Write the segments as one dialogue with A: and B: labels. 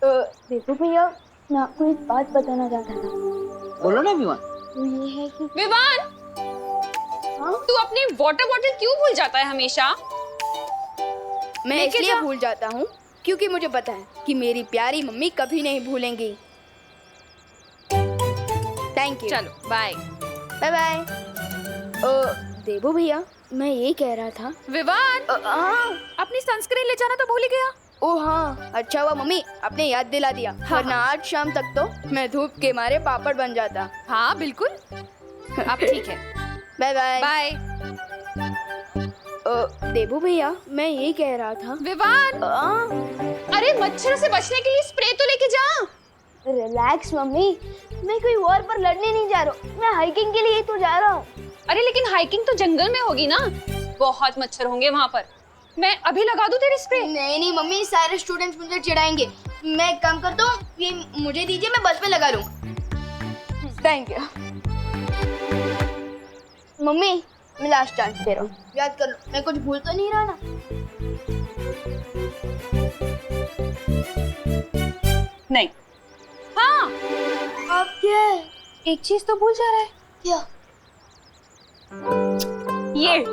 A: देखो भैया, मैं आपको एक बात बताना चाहता था।
B: बोलो ना विवान।
A: वो ये है कि
C: विवान,
A: हाँ?
C: तू अपनी वाटर बॉटल क्यों भूल जाता है हमेशा?
D: मैं
C: लेके
D: इसलिए
C: जा।
D: भूल जाता हूँ क्योंकि मुझे पता है कि मेरी प्यारी मम्मी कभी नहीं भूलेंगी। Thank you.
C: चलो बाय।
D: Bye bye. देवो भैया, मैं ये कह रहा था।
C: विवान,
D: हाँ।
C: अपनी सनस्क्रीन ले जाना तो भूल ही गया।
D: ओ हाँ, अच्छा हुआ मम्मी आपने याद दिला दिया, वरना आज शाम तक तो मैं धूप के मारे पापड़ बन जाता।
C: हाँ बिल्कुल, अब ठीक है।
D: Bye bye.
C: बाय।
D: देवो भैया, मैं ये कह रहा था।
C: विवान, अरे मच्छर से बचने के लिए स्प्रे तो लेके जा।
A: रिलैक्स मम्मी, मैं कोई वॉर पर लड़ने नहीं जा रहा हूँ, मैं हाइकिंग के लिए ही तो जा रहा हूँ।
C: अरे लेकिन हाइकिंग तो जंगल में होगी ना, बहुत मच्छर होंगे वहाँ पर। मैं अभी लगा दूं तेरी स्प्रे?
D: नहीं नहीं मम्मी, सारे स्टूडेंट्स मुझे चिढ़ाएंगे। मैं एक काम करता हूँ, ये मुझे दीजिए, मैं बस में लगा लूँगा। थैंक यू मम्मी, मैं लास्ट चांस दे रहा हूँ, याद कर लो, मैं कुछ भूल तो नहीं रहा ना।
C: नहीं। हाँ,
D: अब क्या है?
C: एक चीज तो भूल जा रहा है।
D: क्या?
C: ये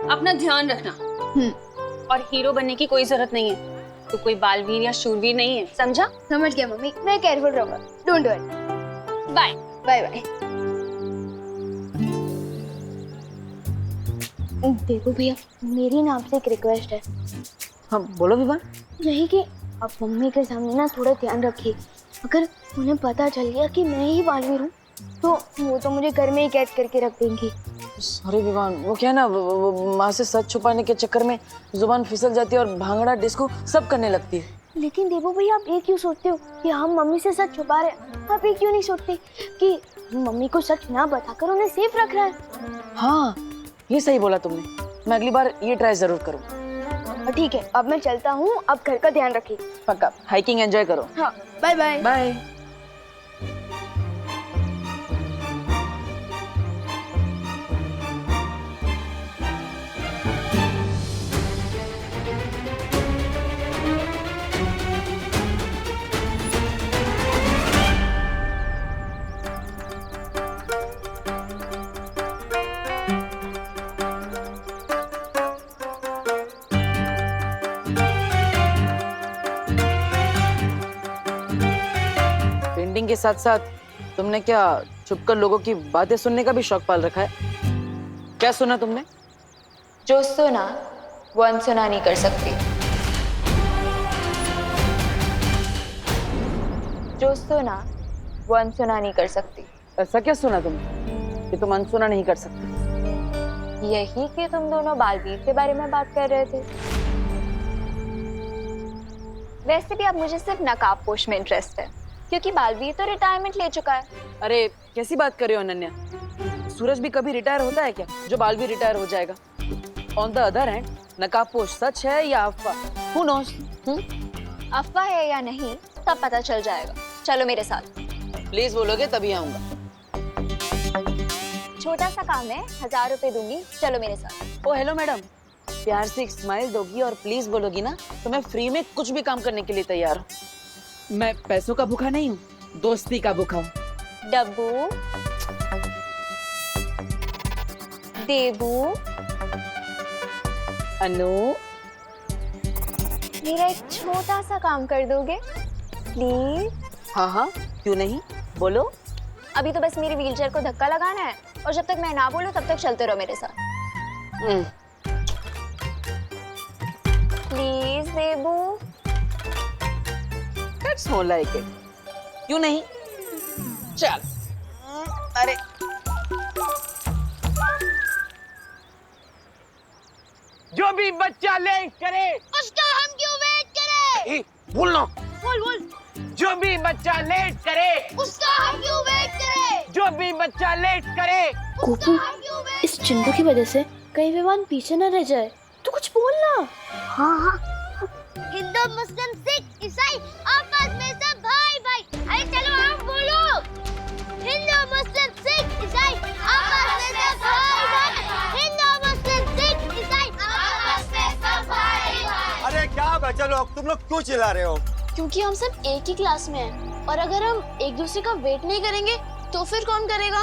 C: अपना ध्यान रखना। और हीरो बनने की कोई जरूरत नहीं है, तो कोई बालवीर या शूरवीर नहीं है, समझा?
D: समझ गया मम्मी, मैं केयरफुल रहूंगा। Don't worry.
C: Bye
D: bye bye.
A: देखो भैया, मेरी ना आपसे एक रिक्वेस्ट है।
B: हाँ बोलो विवान।
A: यही कि आप मम्मी के सामने ना थोड़ा ध्यान रखिए। अगर उन्हें पता चल गया कि मैं ही बालवीर हूँ तो वो तो मुझे घर में ही कैद करके रख देंगी।
B: सॉरी विवान, वो क्या है ना, वो माँ से सच छुपाने के चक्कर में जुबान फिसल जाती है और भांगड़ा डिस्को सब करने लगती है।
A: लेकिन देवो भैया, आप ये क्यों सोचते हो कि हम मम्मी से सच छुपा रहे हैं? आप ये क्यों नहीं सोचते कि मम्मी को सच ना बताकर उन्हें सेफ रख रहा है?
B: हाँ ये सही बोला तुमने, मैं अगली बार ये ट्राई जरूर करूँ।
A: ठीक है, अब मैं चलता हूँ, अब घर का ध्यान रखिए।
B: पक्का, हाइकिंग एंजॉय करो।
D: हाँ बाय बाय।
B: बाय। पेंटिंग के साथ साथ तुमने क्या छुपकर लोगों की बातें सुनने का भी शौक पाल रखा है? क्या सुना तुमने?
E: जो सुना वो अनसुना नहीं कर सकती। जो सुना वो अनसुना नहीं कर सकती।
B: ऐसा क्या सुना तुमने कि तुम अनसुना नहीं कर सकते?
E: यही कि तुम दोनों बालवीर के बारे में बात कर रहे थे। वैसे भी अब मुझे सिर्फ नकाबपोश में इंटरेस्ट है, क्योंकि बालवीर तो रिटायरमेंट ले चुका है।
B: अरे कैसी बात कर रहे हो अनन्या, सूरज भी कभी रिटायर होता है क्या जो बाल भी रिटायर हो जाएगा? ऑन द अदर हैंड, नकाबपोश सच है या अफवाह, हु नोस?
E: अफवाह है या नहीं तब पता चल जाएगा। चलो मेरे साथ।
B: प्लीज बोलोगे तभी आऊंगा।
E: छोटा सा काम है, 1000 रुपए दूंगी, चलो मेरे साथ।
B: ओ हेलो मैडम, प्यार से एक स्माइल दोगी और प्लीज बोलोगी ना तो मैं फ्री में कुछ भी काम करने के लिए तैयार हूँ। मैं पैसों का भूखा नहीं हूँ, दोस्ती का भूखा हूँ।
E: डब्बू, देबू,
B: अनु,
E: मेरा एक छोटा सा काम कर दोगे प्लीज?
B: हाँ हाँ क्यों नहीं, बोलो।
E: अभी तो बस मेरी व्हीलचेयर को धक्का लगाना है और जब तक मैं ना बोलूं तब तक चलते रहो मेरे साथ। Please Debu.
B: That's more like it. क्यों नहीं? चल। अरे
F: जो भी बच्चा लेट करे
D: उसका हम क्यों वेट करें?
F: बोलना।
D: बोल।
F: जो भी बच्चा लेट करे
D: उसका हम क्यों वेट करें?
F: जो भी बच्चा लेट करे।
A: गोपू, इस चिंटू की वजह से कहीं विवान पीछे न रह जाए, तो कुछ बोलना। हाँ।
D: हिंदू, मुस्लिम, सिख, ईसाई आपस में सब भाई भाई। अरे चलो आप बोलो। हिंदू, मुस्लिम, सिख, ईसाई आपस में सब भाई भाई। हिंदू, मुस्लिम, सिख, ईसाई आपस में सब भाई भाई।
F: अरे क्या
G: बच्चे लोग, तुम लोग क्यों चिल्ला रहे हो?
A: क्योंकि हम सब एक ही क्लास में हैं और अगर हम एक दूसरे का वेट नहीं करेंगे तो फिर कौन करेगा?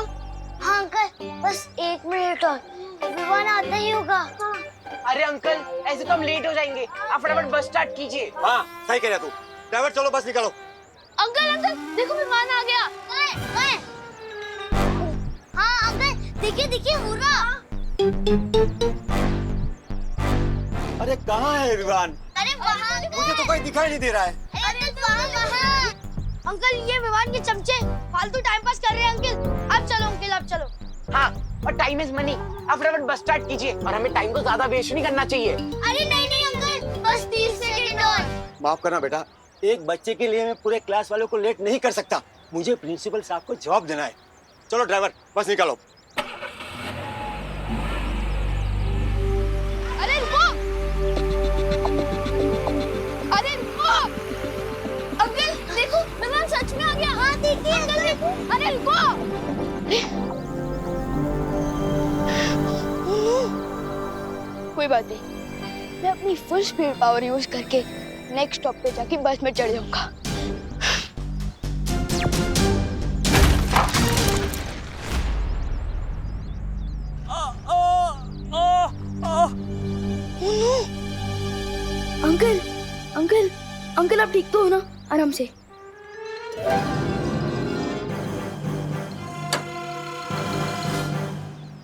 D: हाँ अंकल, बस 1 मिनट और, विवान आता ही होगा। हाँ।
F: अरे अंकल, ऐसे तो हम लेट हो जाएंगे। आप फटाफट बस स्टार्ट कीजिए।
G: हाँ सही कह रहा तू। ड्राइवर चलो बस निकालो।
A: अंकल अंकल देखो विमान आ गया।
D: हाँ अंकल, देखिए देखिए हुर्रा।
G: अरे कहाँ है विमान?
D: अरे वहाँ
G: मुझे तो कोई दिखाई नहीं दे रहा है।
D: अरे वहाँ। अंकल ये विमान के चमचे फालतू टाइम पास कर रहे हैं अंकल। आप चलो अंकल, आप चलो।
F: हाँ, और टाइम इज मनी। आप फटाफट बस स्टार्ट कीजिए और हमें टाइम को ज्यादा वेस्ट नहीं करना चाहिए।
D: अरे नहीं नहीं अंकल, बस 30 सेकंड और।
G: माफ करना बेटा, एक बच्चे के लिए मैं पूरे क्लास वालों को लेट नहीं कर सकता। मुझे प्रिंसिपल साहब को जवाब देना है। चलो ड्राइवर बस निकालो।
A: अरे रुको, अरे रुको, अंकल देखो विमान सच में आ गया। हाँ देखिए अंकल देखो। अरे रुको, कोई बात नहीं, मैं अपनी फुल स्पीड पावर यूज करके नेक्स्ट स्टॉप पे जाके बस में चढ़ जाऊंगा। अंकल अंकल अंकल आप ठीक तो हो ना? आराम से।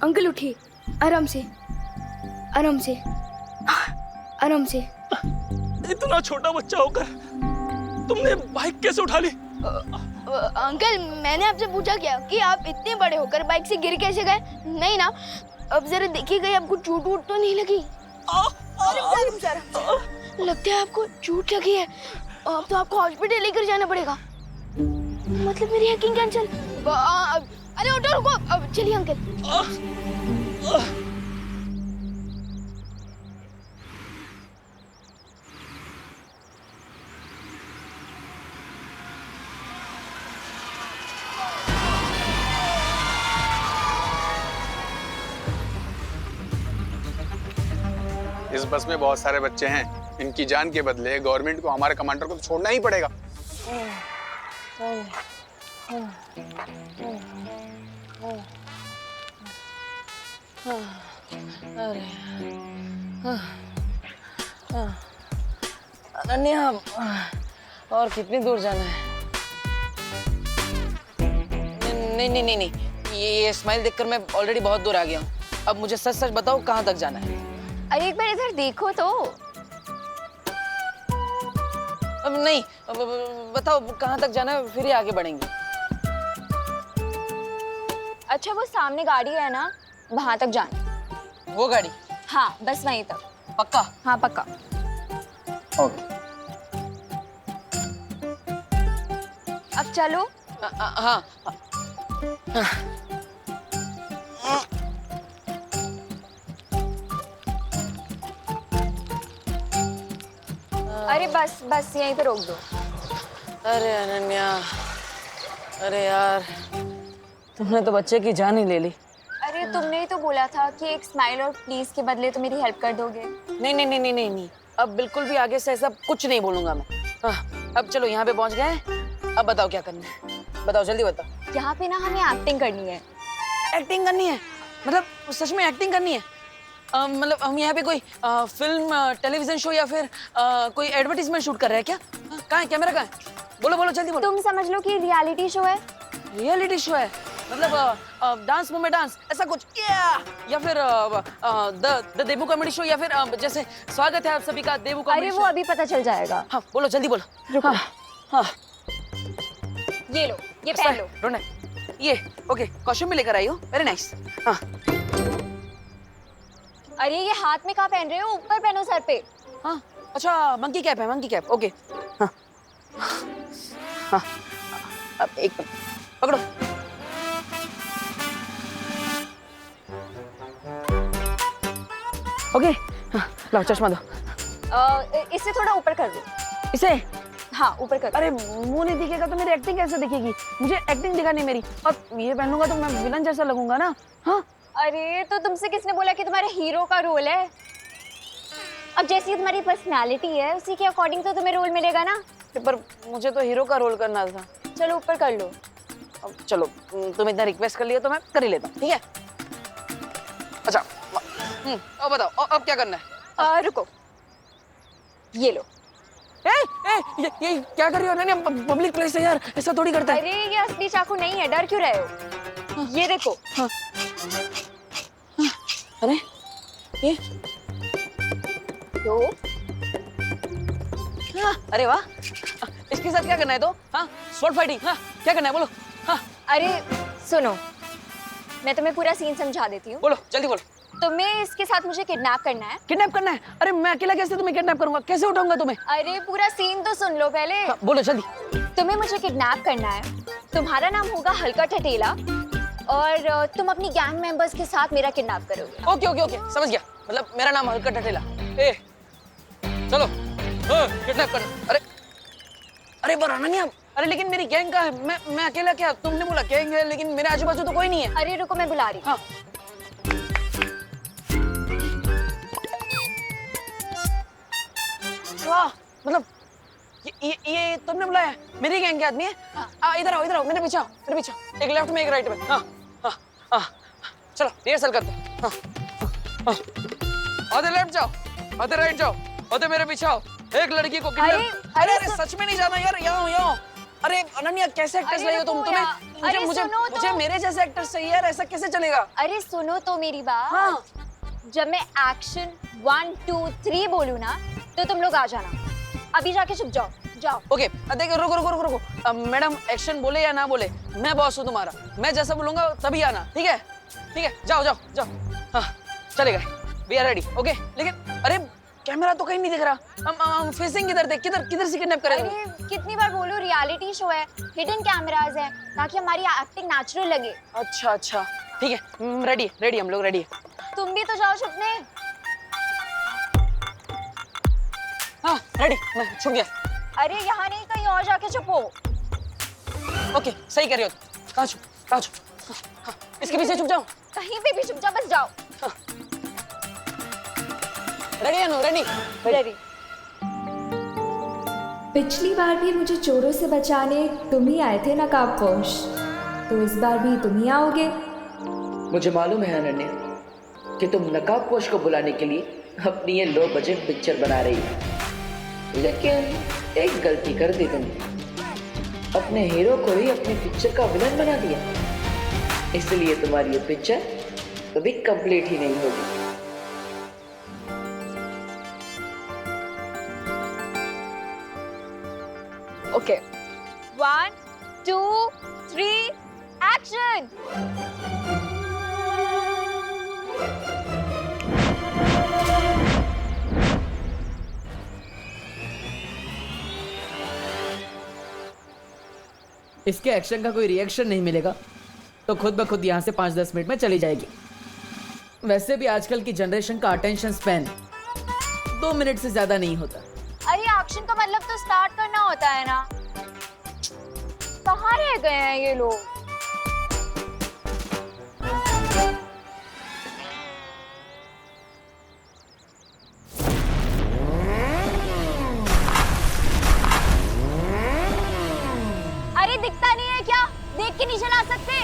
A: अंकल उठिए, आराम से आराम से आराम से।
H: इतना छोटा बच्चा होकर तुमने बाइक कैसे उठा ली?
A: अंकल मैंने आपसे पूछा क्या कि आप इतने बड़े होकर बाइक से गिर कैसे गए? नहीं ना, अब जरा देखिएगा आपको चोट वोट तो नहीं लगी? लगता है आपको चोट लगी है। अब तो आपको हॉस्पिटल लेकर जाना पड़ेगा। मतलब मेरी हैकिंग कैंसिल। अरे ऑटो रुको, अब चलिए अंकल।
I: इस बस में बहुत सारे बच्चे हैं। इनकी जान के बदले गवर्नमेंट को हमारे कमांडर को तो छोड़ना ही पड़ेगा।
B: अनन्या, और कितनी दूर जाना है? नहीं नहीं नहीं नहीं, ये स्माइल देखकर मैं ऑलरेडी बहुत दूर आ गया हूँ। अब मुझे सच सच बताओ कहाँ तक जाना है?
E: अरे एक बार इधर देखो तो।
B: अब नहीं, बताओ कहाँ तक जाना है, फिर ही आगे बढ़ेंगे।
E: अच्छा वो सामने गाड़ी है ना, वहां तक जाना।
B: वो गाड़ी?
E: हाँ बस वहीं तक।
B: पक्का?
E: हाँ पक्का।
B: ओके।
E: अब चलो।
B: हाँ।
E: अरे बस बस यहीं पे रोक दो।
B: अरे अनन्या, अरे यार तुमने तो बच्चे की जान ही ले ली।
E: अरे तुमने ही तो बोला था कि एक स्माइल और प्लीज के बदले तो मेरी हेल्प कर दोगे।
B: नहीं नहीं नहीं नहीं नहीं नहीं, अब बिल्कुल भी आगे से ऐसा कुछ नहीं बोलूंगा मैं। अब चलो यहाँ पे पहुँच गए। अब बताओ क्या करना है, बताओ जल्दी बताओ।
E: यहाँ पे ना हमें एक्टिंग करनी है।
B: एक्टिंग करनी है? मतलब सच में एक्टिंग करनी है? मतलब हम यहाँ पे कोई फिल्म टेलीविजन शो या फिर कोई एडवर्टीजमेंट शूट कर रहे हैं क्या? कहाँ है कैमरा, कहाँ है? बोलो बोलो जल्दी बोलो।
E: तुम समझ लो कि रियलिटी शो है।
B: रियलिटी शो है? मतलब डांस मूव में डांस ऐसा कुछ, या फिर द देबू कॉमेडी शो, या फिर जैसे स्वागत है आप सभी का देबू कॉमेडी
E: अरे
B: शो।
E: वो अभी पता चल जाएगा।
B: हाँ बोलो जल्दी बोलो।
E: रुको।
B: हाँ
E: ये लो, ये पहन लो।
B: रोना, ये ओके, कॉस्ट्यूम भी लेकर आई हो, वेरी नाइस। हाँ
E: अरे ये हाथ में कहाँ पहन रहे हो? ऊपर पहनो सर पे।
B: हाँ अच्छा, मंकी कैप है, मंकी कैप, ओके। हाँ हाँ, अब एक मिनट पकड़ो। ओके, हाँ लाओ चश्मा दो।
E: इससे थोड़ा ऊपर कर दो।
B: इसे?
E: हाँ ऊपर कर दो।
B: अरे मुंह नहीं दिखेगा तो मेरी एक्टिंग कैसे दिखेगी? मुझे एक्टिंग दिखानी है मेरी, और ये पहन लूंगा तो मैं विलन जैसा लगूंगा ना। हाँ
E: अरे तो तुमसे किसने बोला कि तुम्हारे हीरो का रोल है? अब जैसी तुम्हारी पर्सनालिटी है उसी के अकॉर्डिंग तो तुम्हें रोल मिलेगा ना।
B: पर मुझे तो हीरो का रोल करना था।
E: चलो ऊपर कर लो।
B: अब चलो, तुम इतना रिक्वेस्ट कर लिया तो मैं कर ही लेता हूँ, ठीक है? अच्छा, अब बताओ अब क्या करना है?
E: रुको, ये लो।
B: ये क्या कर रही हो अनन्या? पब्लिक प्लेस है यार, ऐसा थोड़ी करता है।
E: अरे ये असली चाकू नहीं है, डर क्यों रहे हो? ये देखो।
B: अरे ये
E: तो
B: अरे वाह, इसके साथ क्या करना है? तो हाँ, स्वॉर्ड फाइटिंग। हाँ, क्या करना है बोलो? हाँ,
E: अरे सुनो, मैं तुम्हें पूरा सीन समझा देती हूँ।
B: बोलो जल्दी बोलो।
E: तुम्हें इसके साथ मुझे किडनैप करना है।
B: किडनैप करना है? अरे मैं अकेला कैसे तुम्हें किडनैप करूंगा? कैसे उठाऊंगा तुम्हें?
E: अरे पूरा सीन तो सुन लो पहले।
B: हाँ, बोलो जल्दी।
E: तुम्हें मुझे किडनैप करना है। तुम्हारा नाम होगा हल्का ठठेला और तुम अपनी गैंग मेंबर्स के साथ मेरा किडनैप करोगे।
B: ओके ओके ओके, समझ गया। मतलब मेरा नाम हल्का ठठेला। ए चलो, किडनैप करना। अरे पर अनन्या, अरे लेकिन मेरी गैंग का है, मैं अकेला क्या? तुमने बोला गैंग है, लेकिन मेरे आजू बाजू तो कोई नहीं है।
E: अरे रुको, मैं बुला रही हूँ।
B: हाँ। वाह, मतलब ये तुमने बुलाया? मेरी गैंग के आदमी है? इधर आओ, मेरे पीछे आओ, मेरे पीछे आओ। एक लेफ्ट में एक राइट में। हाँ हाँ हाँ, चलो रिहर्सल करते हैं। हाँ हाँ, आधे लेफ्ट जाओ, आधे राइट जाओ, आधे मेरे पीछे आओ। एक लड़की को किडनैप। अरे सच में नहीं जाना यार, यहाँ। अरे अनन्या, कैसे एक्टर्स लाई हो तुम? मुझे मेरे जैसे एक्टर्स चाहिए यार, ऐसा कैसे चलेगा?
E: अरे सुनो तो मेरी बात।
B: हाँ।
E: जब मैं एक्शन 1 2 3 बोलूँ ना तो तुम लोग आ जाना। अभी जाके छुप जाओ, जाओ।
B: ओके, देखो रुको। मैडम एक्शन बोले या ना बोले, मैं बॉस हूँ तुम्हारा। मैं जैसा बोलूंगा तभी आना, ठीक है? ठीक है, जाओ। हाँ, चलेगा। We are ready. ओके, लेकिन अरे कैमरा तो कहीं नहीं दिख रहा। हम फेसिंग किधर देख, किधर से किडनैप करेंगे?
E: अरे कितनी बार बोलूं, रियलिटी शो है, हिडन कैमरास है, ताकि हमारी एक्टिंग नेचुरल लगे।
B: अच्छा, ठीक है। रेडी, हम लोग रेडी है।
E: तुम भी तो जाओ छुपने।
B: हाँ, रेडी, मैं छुप गया।
E: अरे यहाँ नहीं, कहीं और जाके छुपो।
B: ओके, सही कर रही हो। कहाँ छुप? हाँ, इसके पीछे छुप जाओ।
E: कहीं पे भी छुप जाओ, बस जाओ।
B: रेडी है?
E: रेडी।
J: पिछली बार भी मुझे चोरों से बचाने तुम ही आए थे नकाबपोश, तो इस बार भी तुम ही आओगे।
K: मुझे मालूम है अनन्या कि तुम नकाबपोश को बुलाने के लिए अपनी ये लो बजट पिक्चर बना रही हो, लेकिन एक गलती कर दी तुमने। अपने हीरो को ही अपनी पिक्चर का विलन बना दिया, इसलिए तुम्हारी ये पिक्चर कभी कंप्लीट ही नहीं होगी।
E: Okay, 1 2 3 action.
L: इसके एक्शन का कोई रिएक्शन नहीं मिलेगा तो खुद ब खुद यहाँ से 5-10 मिनट में चली जाएगी। वैसे भी आजकल की जनरेशन का अटेंशन स्पैन 2 मिनट से ज्यादा नहीं होता।
E: अरे एक्शन का मतलब तो स्टार्ट करना होता है ना। कहाँ रह गए हैं ये लोग? अरे दिखता नहीं है क्या? देख के नहीं चला सकते?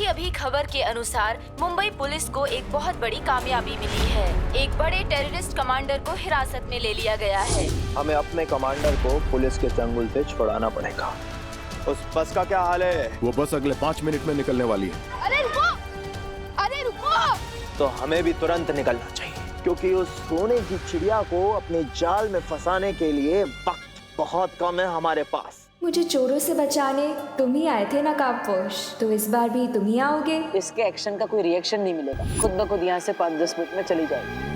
M: अभी खबर के अनुसार मुंबई पुलिस को एक बहुत बड़ी कामयाबी मिली है। एक बड़े टेररिस्ट कमांडर को हिरासत में ले लिया गया है।
N: हमें अपने कमांडर को पुलिस के चंगुल से छुड़ाना पड़ेगा। उस बस का क्या हाल है?
O: वो बस अगले 5 मिनट में निकलने वाली है।
A: अरे रुको, अरे रुको।
N: तो हमें भी तुरंत निकलना चाहिए, क्योंकि उस सोने की चिड़िया को अपने जाल में फंसाने के लिए वक्त बहुत कम है हमारे पास।
J: मुझे चोरों से बचाने तुम ही आए थे नकाबपोश, तो इस बार भी तुम ही आओगे।
B: इसके एक्शन का कोई रिएक्शन नहीं मिलेगा, खुद ब खुद यहाँ से 5-10 मिनट में चली जाएगी।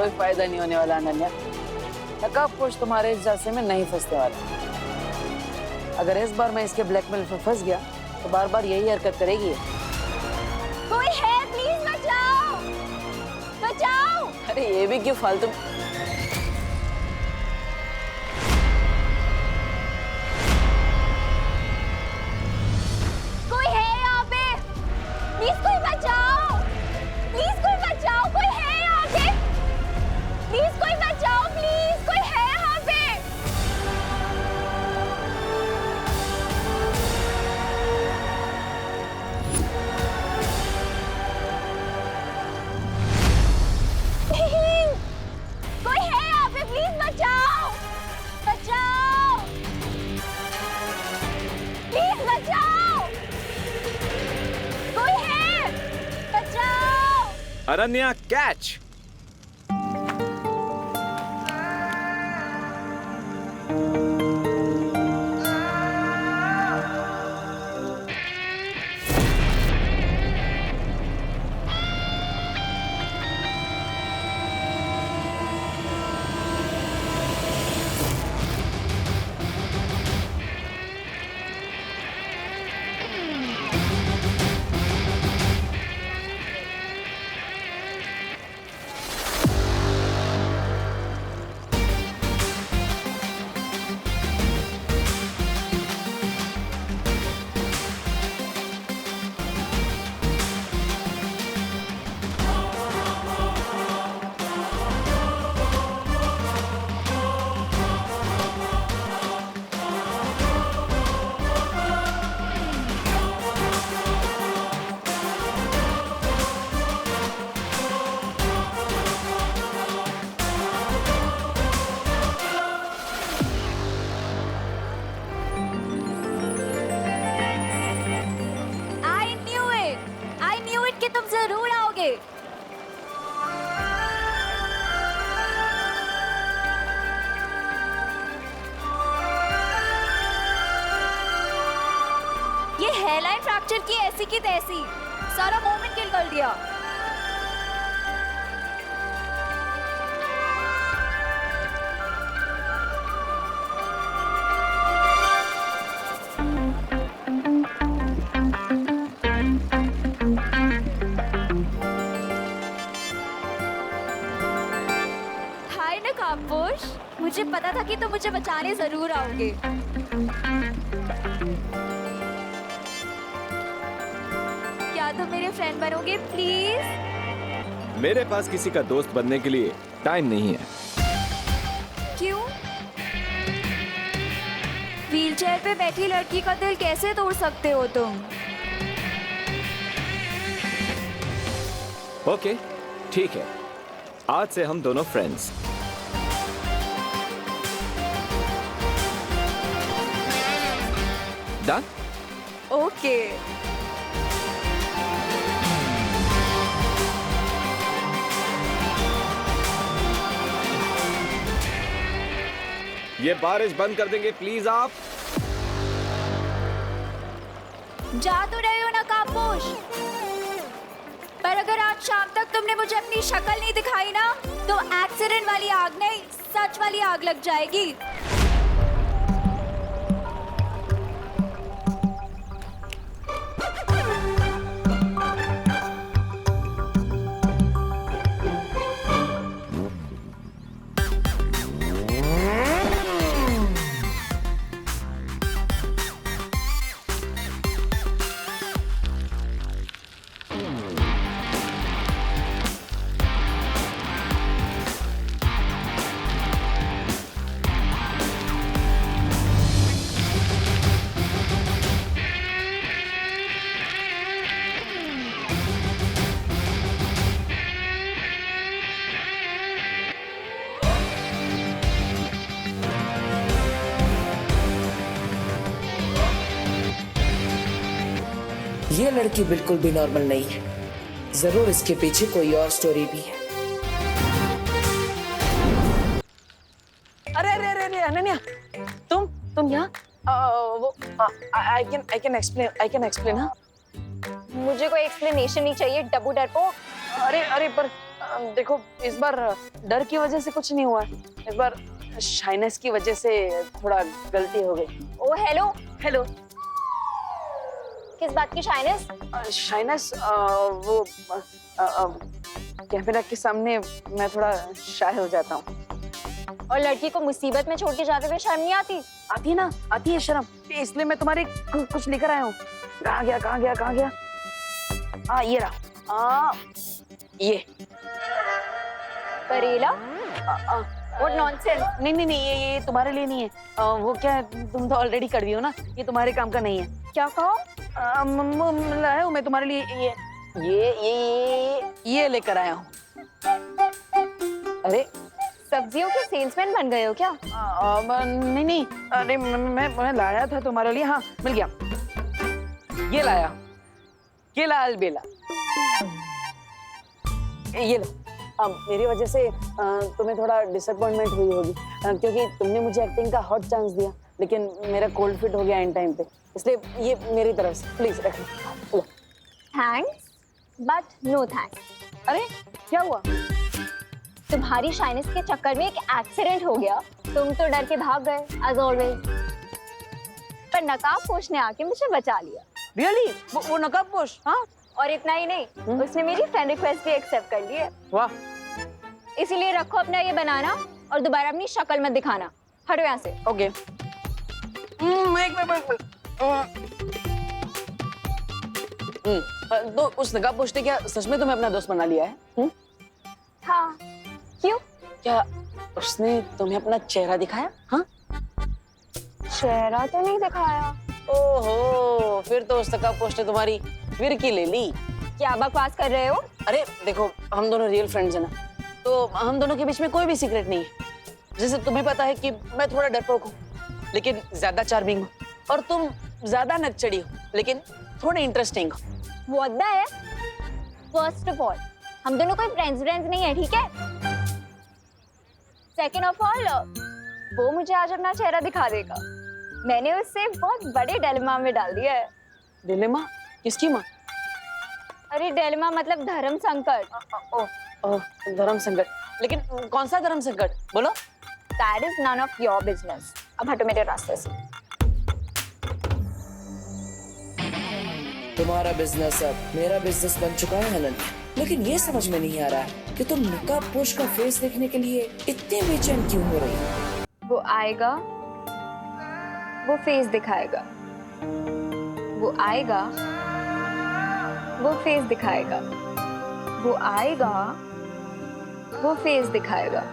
B: कोई फायदा नहीं होने वाला अनन्या। नकाबपोश तुम्हारे इस जासे में नहीं फंसने वाला। अगर इस बार मैं इसके ब्लैकमेल में फंस गया तो बार बार यही हरकत करेगी।
E: कोई है, प्लीज बचाओ, बचाओ।
B: अरे ये भी क्यों फालतू।
E: कोई है यहाँ पे, प्लीज कोई बचाओ, प्लीज कोई बचाओ, कोई है यहाँ पे, प्लीज कोई बचाओ, प्लीज कोई है यहाँ पे। कोई है यहाँ पे, प्लीज बचाओ, बचाओ, प्लीज बचाओ, कोई है, बचाओ।
O: अनन्या कैच।
E: कि तुम जरूर आओगे। ये हेयरलाइन फ्रैक्चर की ऐसी की तैसी, सारा मोमेंट किल कर दिया। नकाबपोश, मुझे पता था कि तुम मुझे बचाने जरूर आओगे। क्या तुम मेरे फ्रेंड बनोगे प्लीज?
O: मेरे पास किसी का दोस्त बनने के लिए टाइम नहीं है।
E: क्यों? व्हीलचेयर पे बैठी लड़की का दिल कैसे तोड़ सकते हो तुम?
O: ओके, ठीक है, आज से हम दोनों फ्रेंड्स। डन?
E: ओके।
O: ये बारिश बंद कर देंगे प्लीज आप?
E: जा तो रहे हो नकाबपोश, पर अगर आज शाम तक तुमने मुझे अपनी शक्ल नहीं दिखाई ना, तो एक्सीडेंट वाली आग नहीं, सच वाली आग लग जाएगी।
K: ये लड़की बिल्कुल भी नॉर्मल नहीं है, जरूर इसके पीछे कोई और स्टोरी भी है।
B: अरे अरे अरे अरे अनन्या, तुम यहाँ? वो I can explain हाँ?
E: मुझे कोई एक्सप्लेनेशन नहीं चाहिए, डब्बू डरपोक।
B: अरे पर देखो इस बार डर की वजह से कुछ नहीं हुआ, इस बार शाइनेस की वजह से थोड़ा गलती हो गई।
E: ओ हेलो
B: हेलो।
E: किस बात की शाइनेस?
B: शाइनेस वो कैमरा के सामने मैं थोड़ा शाय हो जाता हूँ।
E: और लड़की को मुसीबत में छोड़ के जाते हुए शर्म नहीं आती?
B: आती है ना, आती है शर्म, इसलिए मैं तुम्हारे कुछ लेकर आया हूँ। कहाँ गया कहाँ गया कहाँ गया? ये रहा। ये
E: करेला? What nonsense?
B: नहीं नहीं नहीं, ये तुम्हारे लिए नहीं है। वो क्या है, तुम तो ऑलरेडी कड़वी हो ना, ये तुम्हारे काम का नहीं है।
E: क्या कहो?
B: लाया हूँ मैं तुम्हारे लिए ये लेकर आया हूँ। अरे
E: सब्जियों के सेल्समैन बन गए हो क्या?
B: नहीं नहीं, अरे मैं लाया था तुम्हारे लिए। हाँ मिल गया, ये लाया, ये लाल बेला, ये लो। मेरी वजह से तुम्हें थोड़ा डिसअपॉइंटमेंट हुई होगी, क्योंकि तुमने मुझे एक्टिंग का हॉट चांस दिया, लेकिन मेरा कोल्ड फिट हो गया इन टाइम पे, इसलिए ये मेरी तरफ से प्लीज रख लो।
E: Thanks but no thanks.
B: अरे क्या हुआ?
E: तुम्हारी शाइनेस के चक्कर में एक एक्सीडेंट हो गया, तुम तो डर के भाग गए एज ऑलवेज, पर नकाबपोश ने आके मुझे बचा लिया।
B: रियली? वो नकाबपोश? हाँ।
E: और इतना ही नहीं, उसने मेरी फ्रेंड रिक्वेस्ट भी एक्सेप्ट कर ली है।
B: वाह।
E: इसीलिए रखो अपना ये बनाना और दोबारा अपनी शक्ल मत दिखाना। हटो यहाँ से।
B: ओके। तो उस नकाबपोश ने क्या सच में तुम्हें अपना दोस्त बना लिया है?
E: हाँ। क्यों?
B: क्या उसने तुम्हें अपना चेहरा दिखाया? हाँ?
E: चेहरा तो नहीं दिखाया।
B: ओहो, फिर तो उस नकाबपोश ने तुम्हारी फिरकी ले ली।
E: क्या बकवास कर रहे हो?
B: अरे देखो, हम दोनों रियल फ्रेंड्स हैं ना, तो हम दोनों के बीच में कोई भी सीक्रेट नहीं है। जैसे तुम्हें पता है कि मैं थोड़ा डरपोक हूँ, लेकिन ज्यादा चार्मिंग हूँ, और तुम ज्यादा नकचड़ी हो, लेकिन थोड़ी इंटरेस्टिंग हो।
E: What the है? First of all, हम दोनों कोई फ्रेंड्स नहीं है, ठीक है? Second of all, वो मुझे आज अपना चेहरा दिखा देगा। मैंने उससे बहुत बड़े डिलेमा में डाल दिया है।
B: डिलेमा? किसकी माँ?
E: अरे डिलेमा मतलब धर्म संकट।
B: धर्म संकट? लेकिन कौन सा धर्म संकट? बोलो।
E: That is none of your business. अब हटो मेरे रास्ते से।
K: तुम्हारा बिजनेस अब मेरा बिजनेस बन चुका है अनन्या, लेकिन ये समझ में नहीं आ रहा है कि तुम नकाबपोश का फेस देखने के लिए इतने बेचैन क्यों हो रही हो?
E: वो आएगा, वो फेस दिखाएगा, वो आएगा, वो फेस दिखाएगा, वो आएगा, वो फेस दिखाएगा।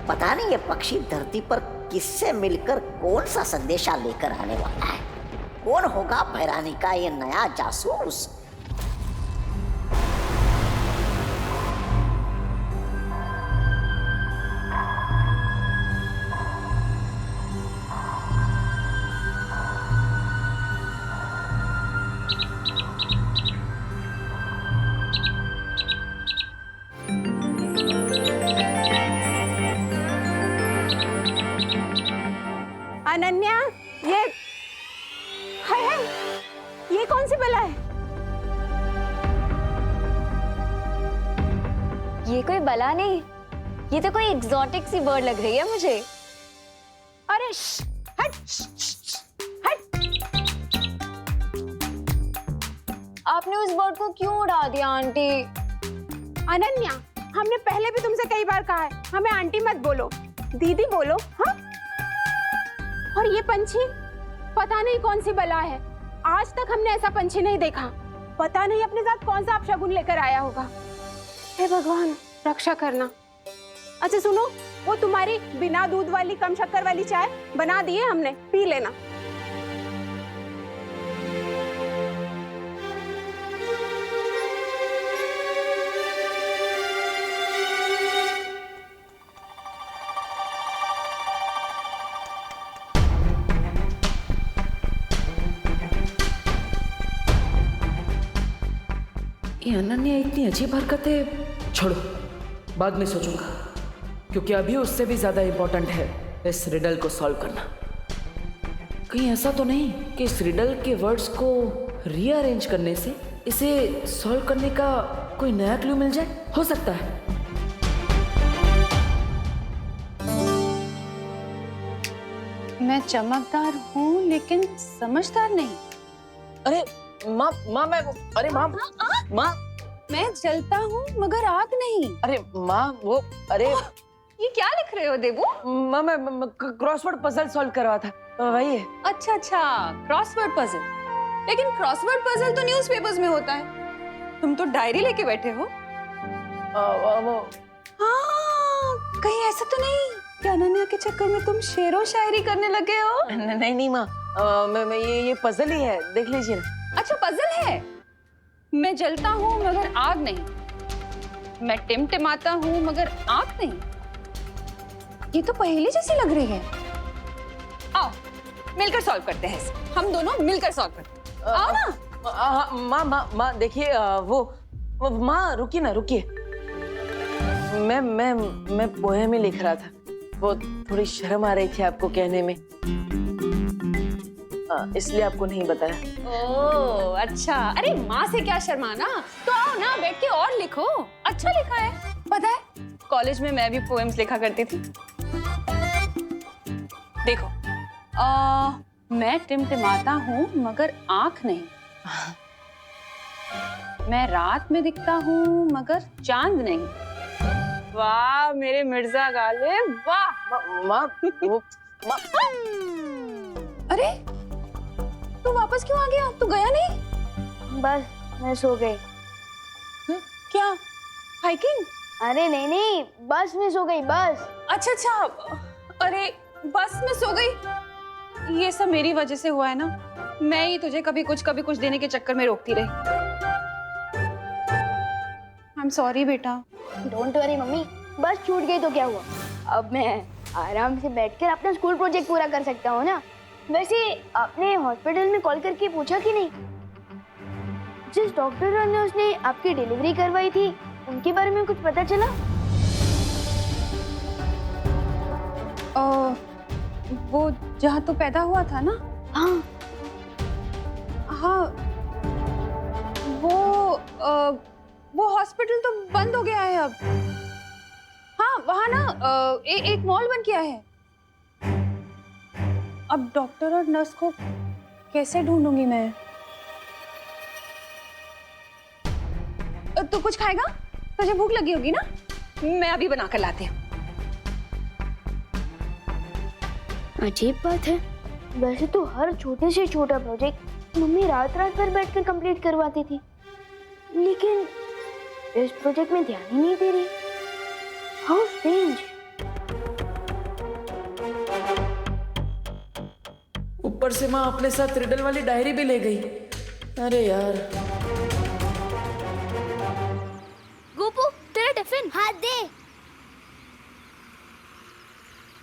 P: पता नहीं ये पक्षी धरती पर किससे मिलकर कौन सा संदेशा लेकर आने वाला है। कौन होगा भैरानी का ये नया जासूस?
Q: अनन्या, ये हाय हाय, ये कौन सी बला है?
E: ये कोई बला नहीं, ये तो कोई एग्जॉटिक सी बर्ड लग रही है मुझे।
Q: अरे हट, हट।
E: आपने उस बर्ड को क्यों उड़ा दिया आंटी?
Q: अनन्या, हमने पहले भी तुमसे कई बार कहा है, हमें आंटी मत बोलो, दीदी बोलो। हाँ? और ये पंछी पता नहीं कौन सी बला है, आज तक हमने ऐसा पंछी नहीं देखा। पता नहीं अपने साथ कौन सा अपशगुन लेकर आया होगा। हे भगवान, रक्षा करना। अच्छा सुनो, वो तुम्हारी बिना दूध वाली कम शक्कर वाली चाय बना दी है हमने, पी लेना।
L: ये अनन्या इतनी अजीब हरकतें छोड़ो, बाद में सोचूंगा, क्योंकि अभी उससे भी ज्यादा इंपॉर्टेंट है इस रिडल को सॉल्व करना। कहीं ऐसा तो नहीं कि इस रिडल के वर्ड्स को रीअरेंज करने से इसे सॉल्व करने का कोई नया क्लू मिल जाए? हो सकता है।
C: मैं चमकदार हूँ लेकिन समझदार नहीं।
B: अरे माँ मैं अरे माँ
C: मैं जलता हूँ मगर आग नहीं।
B: अरे माँ वो अरे
C: ये क्या लिख रहे हो देवू?
B: माँ मैं क्रॉसवर्ड पजल सॉल्व कर रहा था, वही है।
C: अच्छा, क्रॉसवर्ड पजल। लेकिन क्रॉसवर्ड पजल तो न्यूज़पेपर्स में होता है, तुम तो डायरी लेके बैठे हो। हाँ, कहीं ऐसा तो नहीं कि अनन्या के चक्कर में तुम शेरो शायरी करने लगे हो?
B: नहीं माँ, मैं ये पजल ही है, देख लीजिए ना।
C: अच्छा, पजल है। मैं जलता हूँ मगर आग नहीं, मैं टिमटिमाता हूँ मगर आग नहीं। ये तो पहेली जैसी लग रही है। आओ मिलकर सॉल्व करते हैं इसे। हम दोनों मिलकर सॉल्व करते हैं। आओ ना।
B: माँ देखिए, वो माँ रुकिए ना, रुकिए। मैं पोएम ही लिख रहा था, वो थोड़ी शर्म आ रही थी आपको कहने में, इसलिए आपको नहीं बताया।
C: ओह अच्छा, अरे माँ से क्या शर्माना, तो आओ ना बैठ के और लिखो। अच्छा लिखा है, पता है कॉलेज में मैं भी पोएम्स लिखा करती थी। देखो, मैं टिमटिमाता हूँ मगर आंख नहीं, मैं रात में दिखता हूँ मगर चांद नहीं। वाह मेरे मिर्जा गालिब, वाह।
B: माँ
C: अरे तू वापस क्यों आ गया? तू गया नहीं?
A: बस मैं सो गई।
C: क्या हाइकिंग?
A: अरे नहीं, बस में सो गई, बस।
C: अच्छा, अरे बस में सो गई, ये सब मेरी वजह से हुआ है ना। मैं ही तुझे कभी कुछ देने के चक्कर में रोकती रही। आई एम सॉरी बेटा।
A: डोंट वरी मम्मी, बस छूट गई तो क्या हुआ, अब मैं आराम से बैठकर अपना स्कूल प्रोजेक्ट पूरा कर सकता हूँ ना। वैसे आपने हॉस्पिटल में कॉल करके पूछा कि नहीं, जिस डॉक्टर और नर्स ने आपकी डिलीवरी करवाई थी उनके बारे में कुछ पता चला?
C: वो जहाँ तो पैदा हुआ था ना? हाँ, वो हॉस्पिटल तो बंद हो गया है अब। हाँ वहाँ ना एक मॉल बन गया है। अब डॉक्टर और नर्स को कैसे ढूंढूंगी मैं? तू कुछ खाएगा? तुझे भूख लगी होगी ना, मैं अभी बना कर लाती हूँ।
A: अजीब बात है, वैसे तो हर छोटे से छोटा प्रोजेक्ट मम्मी रात भर बैठकर कंप्लीट करवाती थी, लेकिन इस प्रोजेक्ट में ध्यान ही नहीं दे रही। How strange.
L: ऊपर से माँ अपने साथ रिडल वाली डायरी भी ले गई। अरे यार।
A: गोपू तेरा टिफिन।
D: हाँ दे।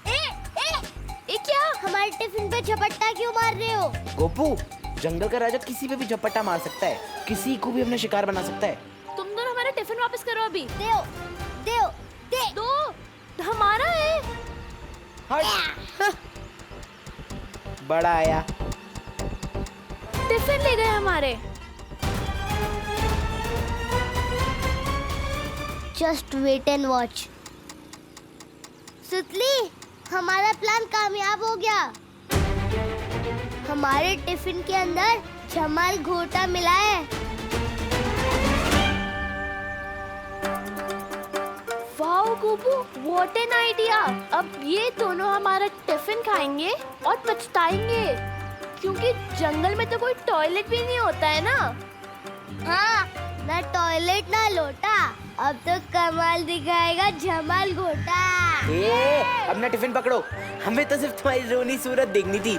A: ए क्या?
D: हमारे टिफिन पे झपट्टा क्यों मार रहे हो?
F: गोपू, जंगल का राजा किसी पे भी झपट्टा मार सकता है, किसी को भी अपना शिकार बना सकता है।
A: तुम दोनों हमारा टिफिन वापस करो अभी। दो हमारा है।
F: हट। बड़ा आया,
A: टिफिन ले गए हमारे।
D: Just wait and watch. सुतली, हमारा प्लान कामयाब हो गया। हमारे टिफिन के अंदर जमाल घोटा मिला है।
A: Wow Gopu, what an idea. अब ये दोनों हमारा टिफिन खाएंगे और पछताएंगे, क्योंकि जंगल में तो कोई टॉयलेट भी नहीं होता है ना।
D: हाँ, ना टॉयलेट ना लोटा, अब तो कमाल दिखाएगा जमाल घोटा।
F: अपना टिफिन पकड़ो, हमें तो सिर्फ तुम्हारी रोनी सूरत देखनी थी।